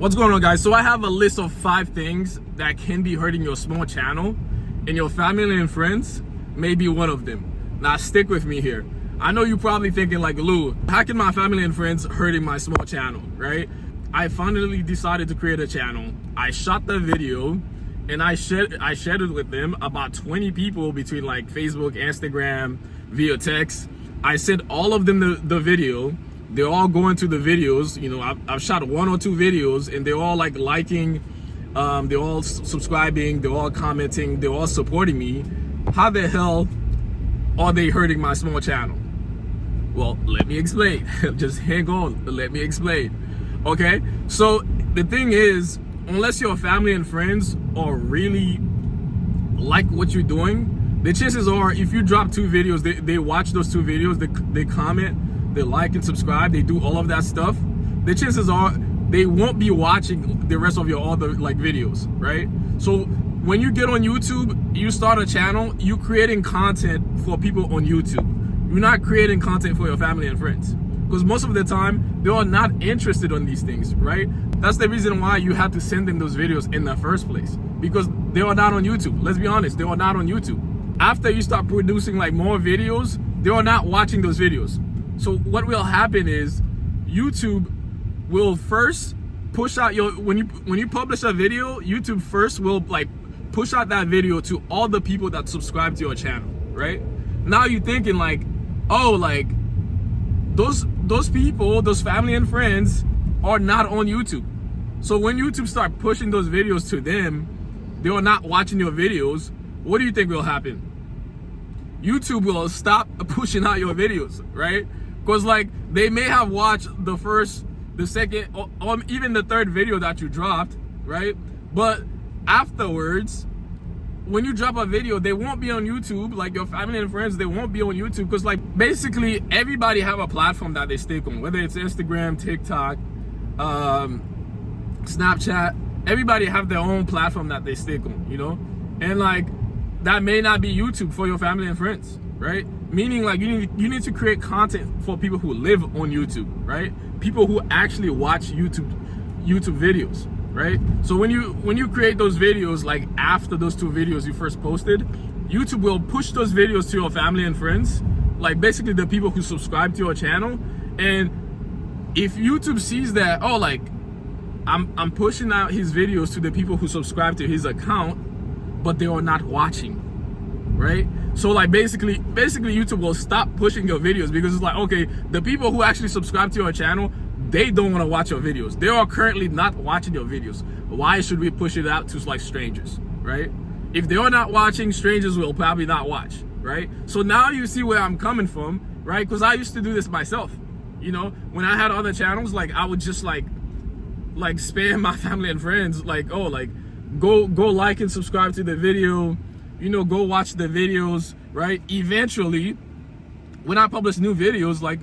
What's going on, guys? So I have a list of 5 things that can be hurting your small channel, and your family and friends may be one of them. Now stick with me here. I know you're probably thinking like, Lou, how can my family and friends hurting my small channel, right? I finally decided to create a channel. I shot the video and I shared it with them, about 20 people between like Facebook, Instagram, via text. I sent all of them the video. They're all going to the videos. You know, I've shot 1 or 2 videos and they're all like liking, they're all subscribing, they're all commenting, they're all supporting me. How the hell are they hurting my small channel? Well, let me explain. Just hang on, let me explain. Okay, so the thing is, unless your family and friends are really like what you're doing, the chances are if you drop 2 videos, they watch those 2 videos, they comment, they like and subscribe, they do all of that stuff, the chances are they won't be watching the rest of your other like videos, right? So when you get on YouTube, you start a channel, you're creating content for people on YouTube. You're not creating content for your family and friends, because most of the time they are not interested in these things, right? That's the reason why you have to send them those videos in the first place, because they are not on YouTube. Let's be honest, they are not on YouTube. After you start producing like more videos, they are not watching those videos. So what will happen is YouTube will first push out your, when you publish a video, YouTube first will like push out that video to all the people that subscribe to your channel, right? Now you're thinking like, oh, like those people, those family and friends are not on YouTube. So when YouTube start pushing those videos to them, they are not watching your videos. What do you think will happen? YouTube will stop pushing out your videos, right? Because like they may have watched the first, the second, or even the 3rd video that you dropped, right? But afterwards, when you drop a video, they won't be on YouTube. Like your family and friends, they won't be on YouTube, because like basically everybody have a platform that they stick on, whether it's Instagram, TikTok, Snapchat. Everybody have their own platform that they stick on, you know? And like that may not be YouTube for your family and friends, right? Meaning like you need to create content for people who live on YouTube, right? People who actually watch YouTube videos, right? So when you create those videos, like after those 2 videos you first posted, YouTube will push those videos to your family and friends, like basically the people who subscribe to your channel. And if YouTube sees that, oh, like I'm pushing out his videos to the people who subscribe to his account, but they are not watching, right? So like basically YouTube will stop pushing your videos, because it's like, okay, the people who actually subscribe to your channel, they don't want to watch your videos. They are currently not watching your videos. Why should we push it out to like strangers, right? If they are not watching, strangers will probably not watch, right? So now you see where I'm coming from, right? Because I used to do this myself. You know, when I had other channels, like I would just like spam my family and friends, like, oh, like go like and subscribe to the video, you know, go watch the videos, right? Eventually, when I publish new videos, like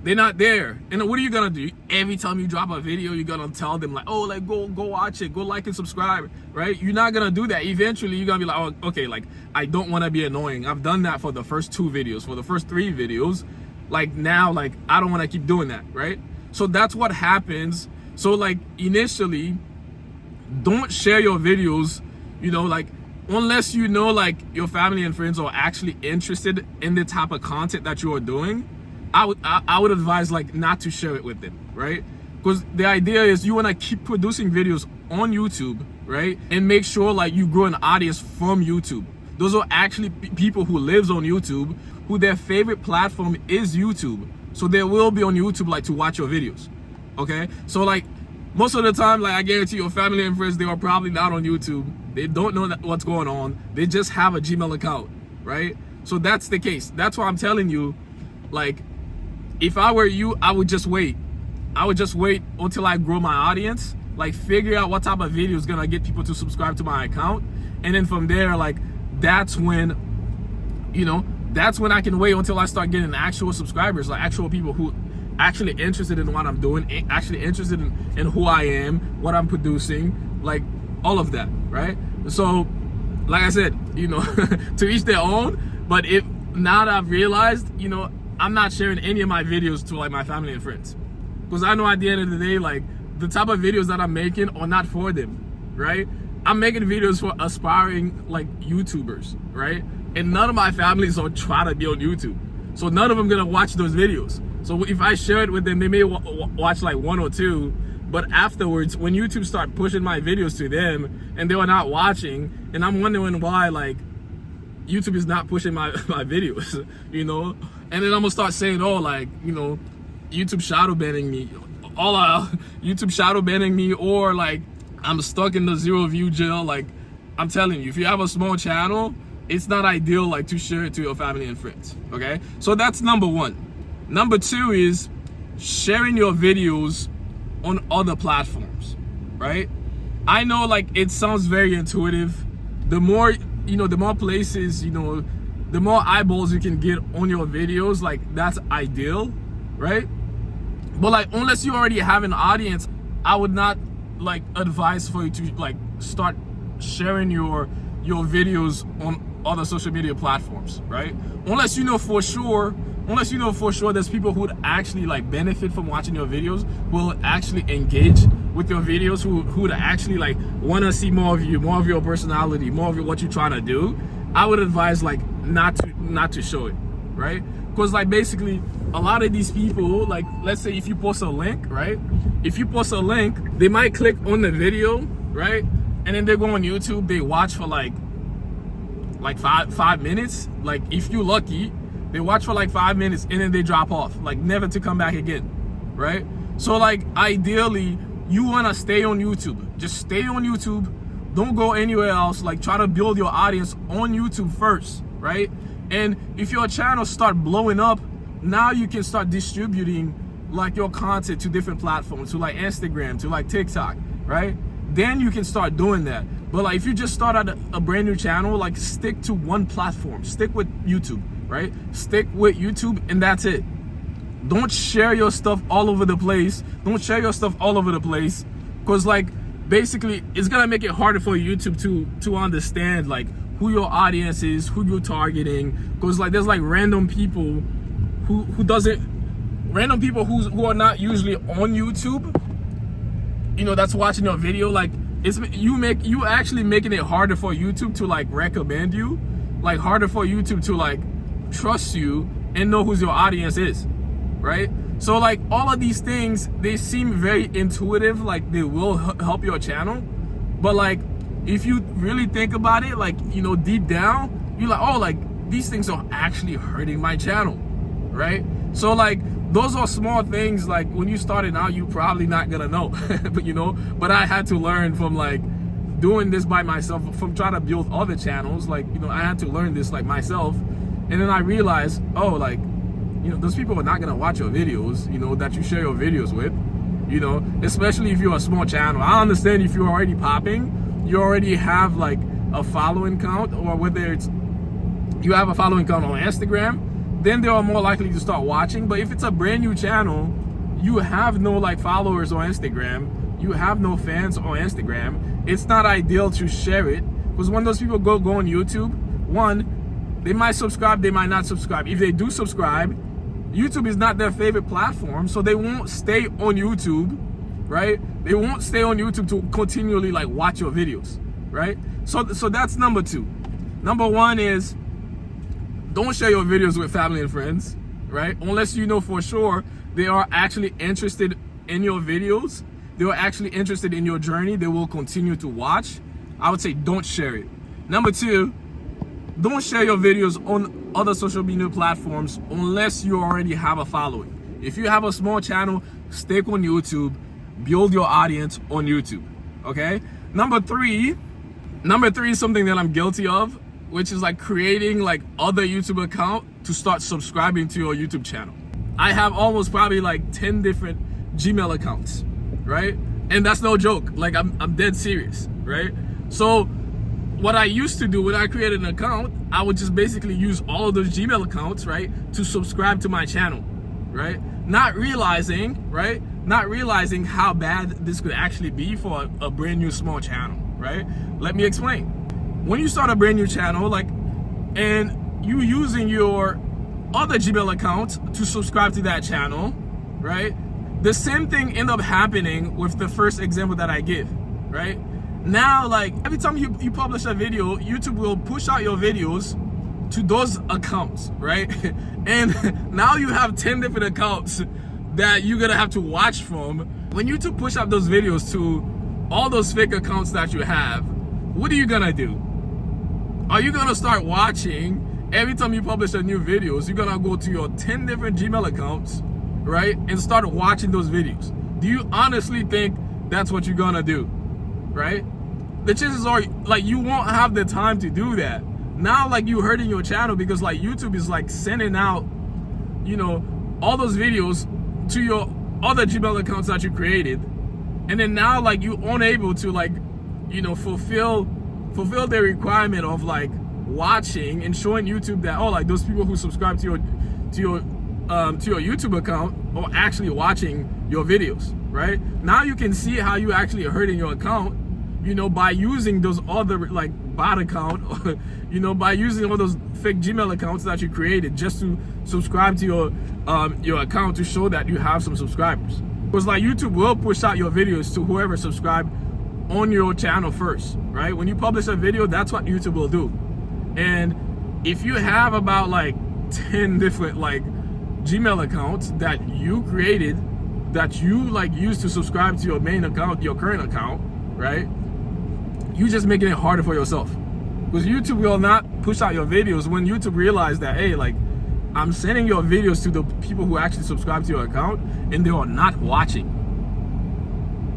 they're not there. And what are you gonna do? Every time you drop a video, you're gonna tell them like, oh, like go watch it, go like and subscribe, right? You're not gonna do that. Eventually you're gonna be like, oh, okay, like I don't want to be annoying. I've done that for the first 2 videos, for the first 3 videos. Like now, like I don't want to keep doing that, right? So that's what happens. So like initially, don't share your videos, you know, like unless you know like your family and friends are actually interested in the type of content that you are doing. I would advise like not to share it with them, right? Because the idea is you want to keep producing videos on YouTube, right? And make sure like you grow an audience from YouTube. Those are actually people who lives on YouTube, who their favorite platform is YouTube. So they will be on YouTube like to watch your videos, okay? So like most of the time, like I guarantee your family and friends, they are probably not on YouTube. They don't know what's going on. They just have a Gmail account, right? So that's the case. That's why I'm telling you, like, if I were you, I would just wait. I would just wait until I grow my audience, like figure out what type of video is gonna get people to subscribe to my account. And then from there, like that's when, you know, that's when I can wait until I start getting actual subscribers, like actual people who actually interested in what I'm doing, actually interested in who I am, what I'm producing, like all of that, right? So like I said, you know, to each their own. But if now that I've realized, you know, I'm not sharing any of my videos to like my family and friends, because I know at the end of the day, like the type of videos that I'm making are not for them, right? I'm making videos for aspiring like YouTubers, right? And none of my families are trying to be on YouTube, so none of them gonna watch those videos. So if I share it with them, they may watch like 1 or 2, but afterwards, when YouTube start pushing my videos to them and they are not watching, and I'm wondering why, like, YouTube is not pushing my videos, you know? And then I'm gonna start saying, oh, like, you know, YouTube shadow banning me, YouTube shadow banning me, or like I'm stuck in the 0 view jail. Like, I'm telling you, if you have a small channel, it's not ideal like to share it to your family and friends, okay? So that's number 1. Number 2 is sharing your videos on other platforms, right? I know, like, it sounds very intuitive. The more, you know, the more places, you know, the more eyeballs you can get on your videos, like, that's ideal, right? But like, unless you already have an audience, I would not like advise for you to like start sharing your videos on other social media platforms, right? Unless you know for sure there's people who would actually like benefit from watching your videos, who will actually engage with your videos, who would actually like want to see more of you, more of your personality, more of what you're trying to do. I would advise like not to show it, right? Because like basically a lot of these people, like, let's say if you post a link, right? If you post a link, they might click on the video, right? And then they go on YouTube, they watch for like five minutes. Like, if you're lucky, they watch for like 5 minutes and then they drop off, like never to come back again, right? So like, ideally, you want to stay on YouTube. Just stay on YouTube. Don't go anywhere else. Like, try to build your audience on YouTube first, right? And if your channel start blowing up, now you can start distributing like your content to different platforms, to like Instagram, to like TikTok, right? Then you can start doing that. But like, if you just start out a brand new channel, like, stick to one platform. Stick with YouTube, right? Stick with YouTube, and that's it. Don't share your stuff all over the place. Don't share your stuff all over the place, because like, basically it's gonna make it harder for YouTube to understand like who your audience is, who you're targeting. Because like, there's like random people who are not usually on YouTube, you know, that's watching your video. Like, you actually making it harder for YouTube to like recommend you, like harder for YouTube to like trust you and know who your audience is, right? So like, all of these things, they seem very intuitive, like they will help your channel, but like, if you really think about it, like, you know, deep down, you're like, oh, like, these things are actually hurting my channel, right? So like, those are small things, like when you started out, you probably not gonna know, but you know, but I had to learn from like doing this by myself, from trying to build other channels. Like, you know, I had to learn this like myself, and then I realized, oh, like, you know, those people are not gonna watch your videos, you know, that you share your videos with, you know, especially if you're a small channel. I understand if you're already popping, you already have like a following count, or whether it's you have a following count on Instagram, then they are more likely to start watching. But if it's a brand new channel, you have no like followers on Instagram, you have no fans on Instagram, it's not ideal to share it, because when those people go on YouTube, one, they might subscribe, they might not subscribe. If they do subscribe, YouTube is not their favorite platform, so they won't stay on YouTube, right? They won't stay on YouTube to continually like watch your videos, right? So that's number 2. Number 1 is, don't share your videos with family and friends, right? Unless you know for sure they are actually interested in your videos, they are actually interested in your journey, they will continue to watch. I would say don't share it. Number 2, don't share your videos on other social media platforms unless you already have a following. If you have a small channel, stick on YouTube, build your audience on YouTube, okay? Number three is something that I'm guilty of, which is like creating like other YouTube account to start subscribing to your YouTube channel. I have almost probably like 10 different Gmail accounts, right? And that's no joke. Like, I'm dead serious, right? So what I used to do when I created an account, I would just basically use all of those Gmail accounts, right, to subscribe to my channel, right? Not realizing how bad this could actually be for a brand new small channel, right? Let me explain. When you start a brand new channel, like, and you using your other Gmail accounts to subscribe to that channel, right? The same thing ended up happening with the first example that I give, right? Now, like, every time you publish a video, YouTube will push out your videos to those accounts, right? And now you have 10 different accounts that you're gonna have to watch from. When YouTube push out those videos to all those fake accounts that you have, what are you gonna do? Are you gonna start watching every time you publish a new videos? You're gonna go to your 10 different Gmail accounts, right, and start watching those videos. Do you honestly think that's what you're gonna do, right? The chances are, like, you won't have the time to do that. Now, like, you hurting your channel because, like, YouTube is, like, sending out, you know, all those videos to your other Gmail accounts that you created, and then now, like, you're unable to, like, you know, fulfill the requirement of, like, watching and showing YouTube that, oh, like, those people who subscribe to your YouTube account are actually watching your videos, right? Now you can see how you actually are hurting your account, you know, by using those other, like, bot account, or, you know, by using all those fake Gmail accounts that you created just to subscribe to your account to show that you have some subscribers. Because, like, YouTube will push out your videos to whoever subscribed on your channel first, right? When you publish a video, that's what YouTube will do. And if you have about, like, 10 different, like, Gmail accounts that you created, that you, like, use to subscribe to your main account, your current account, right? You just making it harder for yourself, because YouTube will not push out your videos when YouTube realize that, hey, like, I'm sending your videos to the people who actually subscribe to your account and they are not watching,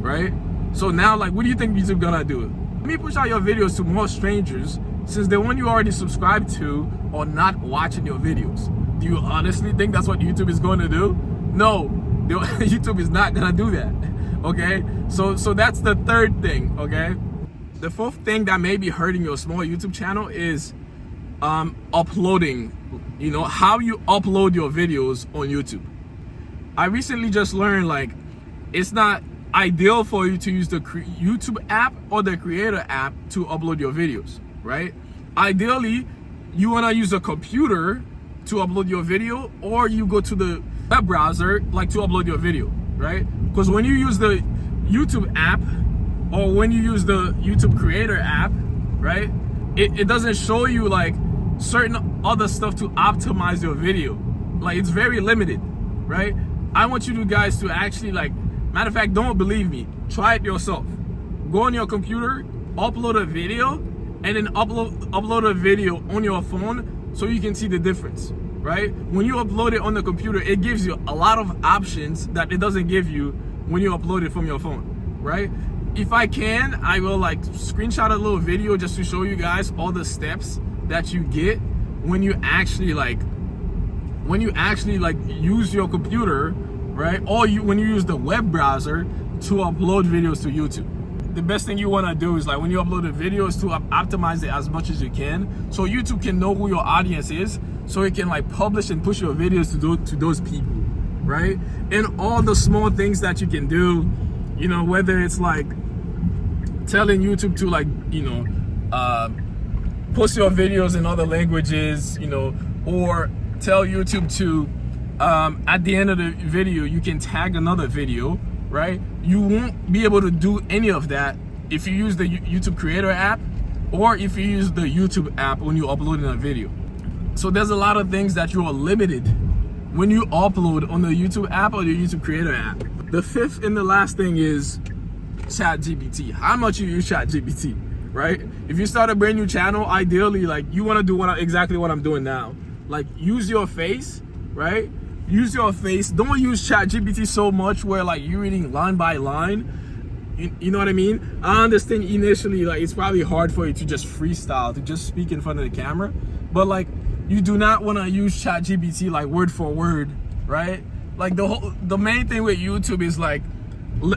right? So now, like, what do you think YouTube gonna do? Let me push out your videos to more strangers, since the one you already subscribed to are not watching your videos. Do you honestly think that's what YouTube is going to do? No, YouTube is not gonna do that. Okay, so that's the third thing. Okay, the fourth thing that may be hurting your small YouTube channel is uploading. You know, how you upload your videos on YouTube. I recently just learned, like, it's not ideal for you to use the YouTube app or the Creator app to upload your videos, right? Ideally, you want to use a computer to upload your video, or you go to the web browser, like, to upload your video, right? Because when you use the YouTube app or when you use the YouTube Creator app, right, it doesn't show you, like, certain other stuff to optimize your video. Like, it's very limited, right? I want you guys to actually, like, matter of fact, don't believe me, try it yourself. Go on your computer, upload a video, and then upload a video on your phone so you can see the difference, right? When you upload it on the computer, it gives you a lot of options that it doesn't give you when you upload it from your phone, right? If I can, I will, like, screenshot a little video just to show you guys all the steps that you get when you actually use your computer, right? Or when you use the web browser to upload videos to YouTube. The best thing you want to do is, like, when you upload a video, is to optimize it as much as you can, so YouTube can know who your audience is, so it can, like, publish and push your videos to those people, right? And all the small things that you can do, you know, whether it's, like, telling YouTube to, like, you know, post your videos in other languages, you know, or tell YouTube to at the end of the video you can tag another video, right? You won't be able to do any of that if you use the YouTube Creator app, or if you use the YouTube app when you're uploading a video. So there's a lot of things that you are limited when you upload on the YouTube app or the YouTube Creator app. The fifth and the last thing is ChatGPT. How much you use ChatGPT, right? If you start a brand new channel, ideally, like, you want to do exactly what I'm doing now. Like, use your face, right? Use your face. Don't use ChatGPT so much where, like, you're reading line by line. You know what I mean? I understand initially, like, it's probably hard for you to just freestyle, to just speak in front of the camera. But, like, you do not want to use ChatGPT, like, word for word, right? Like, the main thing with YouTube is, like,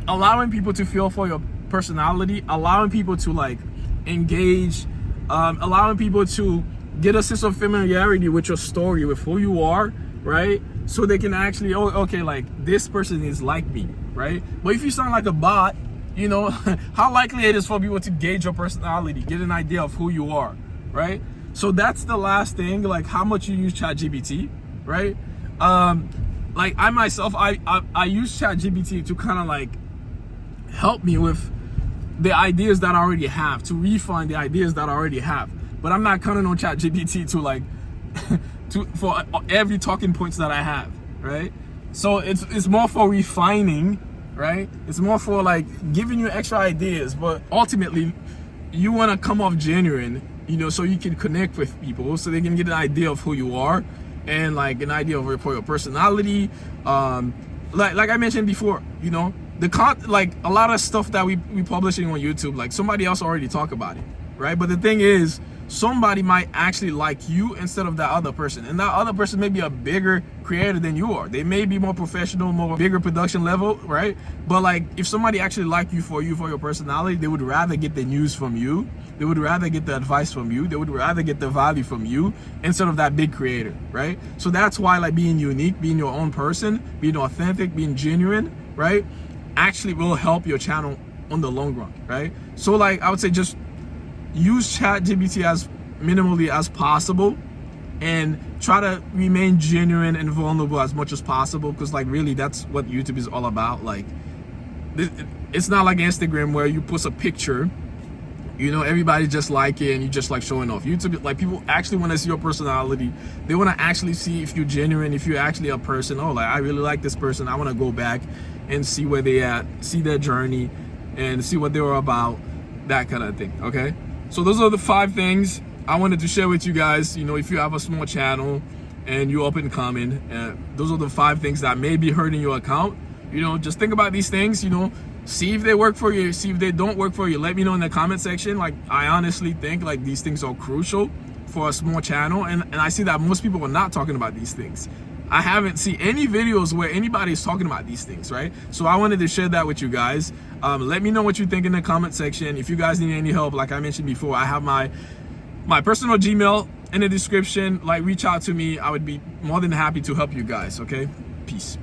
allowing people to feel for your personality, allowing people to, like, engage, allowing people to get a sense of familiarity with your story, with who you are, right? So they can actually, oh, okay, like, this person is like me, right? But if you sound like a bot, you know, how likely it is for people to gauge your personality, get an idea of who you are, right? So that's the last thing, like, how much you use ChatGPT, right? like I myself, I use ChatGPT to kind of like help me with the ideas that I already have, to refine the ideas that I already have. But I'm not counting on ChatGPT to like for every talking points that I have, right? So it's more for refining, right? It's more for like giving you extra ideas, but ultimately you want to come off genuine, you know, so you can connect with people, so they can get an idea of who you are and like an idea of your personality. Like I mentioned before, you know, like a lot of stuff that we publishing on YouTube, like somebody else already talked about it, right? But the thing is, somebody might actually like you instead of that other person, and that other person may be a bigger creator than you are. They may be more professional, more bigger production level, right? But like if somebody actually like you for your personality, they would rather get the news from you, they would rather get the advice from you, they would rather get the value from you instead of that big creator, right? So that's why like being unique, being your own person, being authentic, being genuine, right, actually will help your channel on the long run, right? So like I would say just use ChatGPT as minimally as possible and try to remain genuine and vulnerable as much as possible, because like really that's what YouTube is all about. Like it's not like Instagram where you post a picture, you know, everybody just like it and you just like showing off. YouTube, like people actually want to see your personality. They want to actually see if you're genuine, if you're actually a person. Oh, like I really like this person, I want to go back and see where they at, see their journey and see what they were about, that kind of thing. Okay, so those are the 5 things I wanted to share with you guys. You know, if you have a small channel and you're up and coming, those are the 5 things that may be hurting your account. You know, just think about these things, you know, see if they work for you, see if they don't work for you. Let me know in the comment section. Like I honestly think like these things are crucial for a small channel, and I see that most people are not talking about these things. I haven't seen any videos where anybody's talking about these things, right? So I wanted to share that with you guys. Let me know what you think in the comment section. If you guys need any help, like I mentioned before, I have my personal Gmail in the description. Like reach out to me, I would be more than happy to help you guys. Okay, peace.